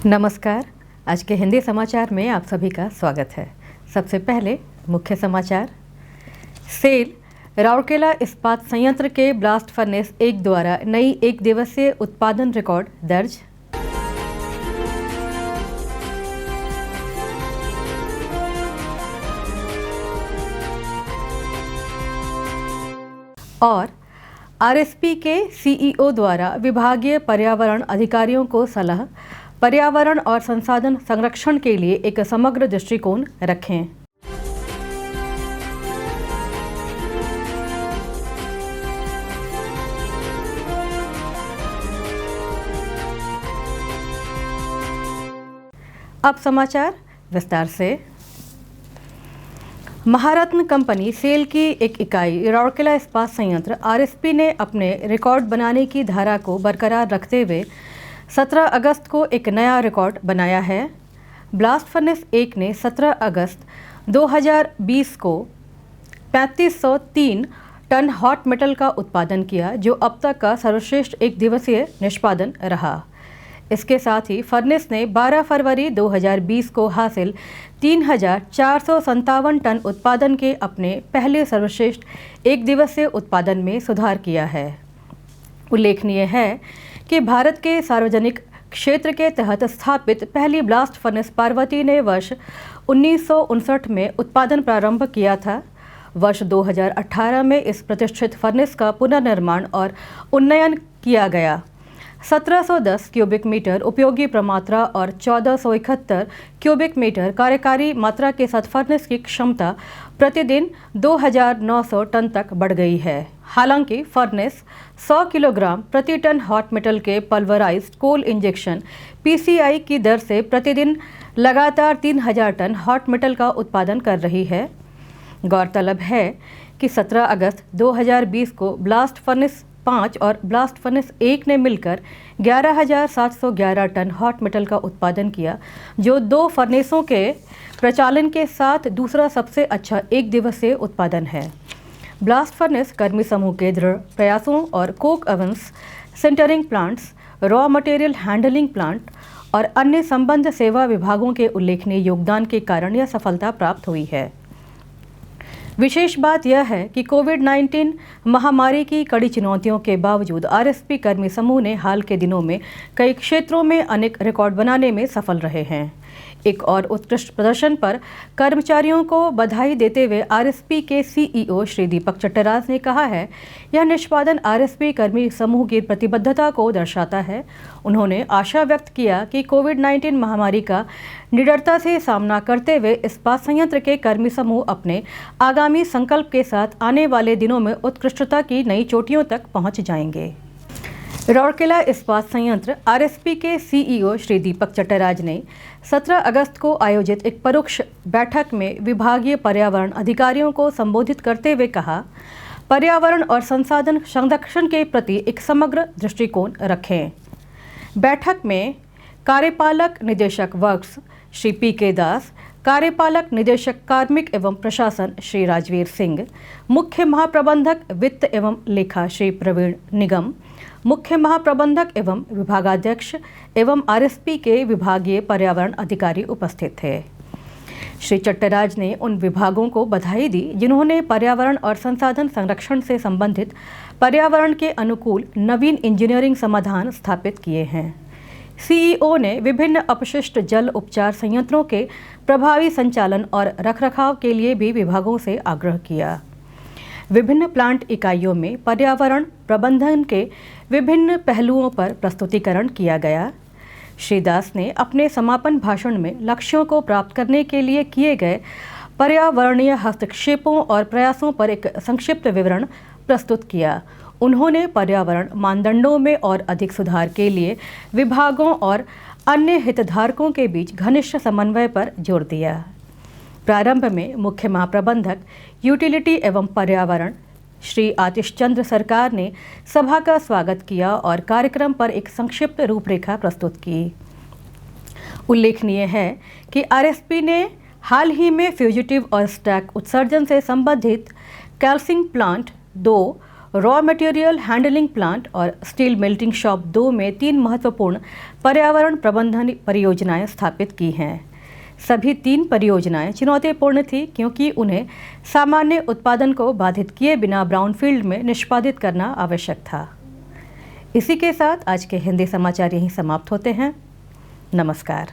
नमस्कार। आज के हिंदी समाचार में आप सभी का स्वागत है। सबसे पहले मुख्य समाचार। सेल राउरकेला इस्पात संयंत्र के ब्लास्ट फर्नेस 1 द्वारा नई 1 दिवसीय उत्पादन रिकॉर्ड दर्ज। और आरएसपी के सीईओ द्वारा विभागीय पर्यावरण अधिकारियों को सलाह, पर्यावरण और संसाधन संरक्षण के लिए एक समग्र दृष्टिकोण रखें। अब समाचार विस्तार से। महारत्न कंपनी सेल की एक इकाई राउरकेला इस्पात संयंत्र आरएसपी ने अपने रिकॉर्ड बनाने की धारा को बरकरार रखते हुए 17 अगस्त को एक नया रिकॉर्ड बनाया है। ब्लास्ट फर्नेस 1 ने 17 अगस्त 2020 को 3503 टन हॉट मेटल का उत्पादन किया, जो अब तक का सर्वश्रेष्ठ 1 दिवसीय निष्पादन रहा। इसके साथ ही फर्नेस ने 12 फरवरी 2020 को हासिल 3457 टन उत्पादन के अपने पहले सर्वश्रेष्ठ 1 दिवसीय उत्पादन में सुधार किया है। उल्लेखनीय है कि भारत के सार्वजनिक क्षेत्र के तहत स्थापित पहली ब्लास्ट फर्नेस पार्वती ने वर्ष 1959 में उत्पादन प्रारंभ किया था। वर्ष 2018 में इस प्रतिष्ठित फर्नेस का पुनर्निर्माण और उन्नयन किया गया। 1710 क्यूबिक मीटर उपयोगी प्रमात्रा और 1471 क्यूबिक मीटर कार्यकारी मात्रा के साथ फर्नेस की क्षमता प्रतिदिन 2900 टन तक बढ़ गई है। हालांकि फर्नेस 100 किलोग्राम प्रति टन हॉट मेटल के पल्वराइज्ड कोल इंजेक्शन पीसीआई की दर से प्रतिदिन लगातार 3000 टन हॉट मेटल का उत्पादन कर रही है। गौरतलब है कि 17 अगस्त 2020 को ब्लास्ट फर्नेस 5 और ब्लास्ट फर्नेस 1 ने मिलकर 11,711 टन हॉट मेटल का उत्पादन किया, जो 2 फर्नेसों के प्रचालन के साथ दूसरा सबसे अच्छा 1 दिवसीय उत्पादन है। ब्लास्ट फर्नेस कर्मी समूह के दृढ़ प्रयासों और Coke ओवन्स, sintering plants, raw material handling plant और अन्य संबद्ध सेवा विभागों के उल्लेखनीय योगदान के कारण यह सफलता प्राप्त हुई है। विशेष बात यह है कि कोविड-19 महामारी की कड़ी चुनौतियों के बावजूद आरएसपी कर्मी समूह ने हाल के दिनों में कई क्षेत्रों में अनेक रिकॉर्ड बनाने में सफल रहे हैं। एक और उत्कृष्ट प्रदर्शन पर कर्मचारियों को बधाई देते हुए आरएसपी के सीईओ श्री दीपक चट्टराज ने कहा है, यह निष्पादन आरएसपी कर्मी समूह की प्रतिबद्धता को दर्शाता है। उन्होंने आशा व्यक्त किया कि कोविड-19 महामारी का निडरता से सामना करते हुए इस्पात संयंत्र के कर्मी समूह अपने आगामी संकल्प के साथ आने वाले दिनों में उत्कृष्टता की नई चोटियों तक पहुंच जाएंगे। राउरकेला इस्पात संयंत्र आरएसपी के सीईओ श्री दीपक चट्टराज ने 17 अगस्त को आयोजित एक परोक्ष बैठक में विभागीय पर्यावरण अधिकारियों को संबोधित करते हुए कहा, पर्यावरण और संसाधन संरक्षण के प्रति एक समग्र दृष्टिकोण रखें। बैठक में कार्यपालक निदेशक वर्क्स श्री पी.के. दास, कार्यपालक निदेशक कार्मिक एवं प्रशासन श्री राजवीर सिंह, मुख्य महाप्रबंधक वित्त एवं लेखा श्री प्रवीण निगम, मुख्य महाप्रबंधक एवं विभागाध्यक्ष एवं आरएसपी के विभागीय पर्यावरण अधिकारी उपस्थित थे। श्री चट्टराज ने उन विभागों को बधाई दी जिन्होंने पर्यावरण और संसाधन संरक्षण से संबंधित पर्यावरण के अनुकूल नवीन इंजीनियरिंग समाधान स्थापित किए हैं। सीईओ ने विभिन्न अपशिष्ट जल उपचार संयंत्रों के प्रभावी संचालन और रखरखाव के लिए भी विभागों से आग्रह किया। विभिन्न प्लांट इकाइयों में पर्यावरण प्रबंधन के विभिन्न पहलुओं पर प्रस्तुतिकरण किया गया। श्री दास ने अपने समापन भाषण में लक्ष्यों को प्राप्त करने के लिए किए गए पर्यावरणीय हस्तक्षेपों और प्रयासों पर एक संक्षिप्त विवरण प्रस्तुत किया। उन्होंने पर्यावरण मानदंडों में और अधिक सुधार के लिए विभागों और अन्य हितधारकों के बीच घनिष्ठ समन्वय पर जोर दिया। प्रारंभ में मुख्य महाप्रबंधक यूटिलिटी एवं पर्यावरण श्री आतिश चंद्र सरकार ने सभा का स्वागत किया और कार्यक्रम पर एक संक्षिप्त रूपरेखा प्रस्तुत की। उल्लेखनीय है कि आरएसपी ने हाल ही में फ्यूजिटिव और स्टैक उत्सर्जन से संबंधित calcining plant 2 raw material handling plant और स्टील मेल्टिंग शॉप 2 में 3 महत्वपूर्ण पर्यावरण प्रबंधन परियोजनाएं स्थापित की हैं। सभी 3 परियोजनाएं चुनौतीपूर्ण थी क्योंकि उन्हें सामान्य उत्पादन को बाधित किए बिना ब्राउनफील्ड में निष्पादित करना आवश्यक था। इसी के साथ आज के हिंदी समाचार यहीं समाप्त होते हैं। नमस्कार।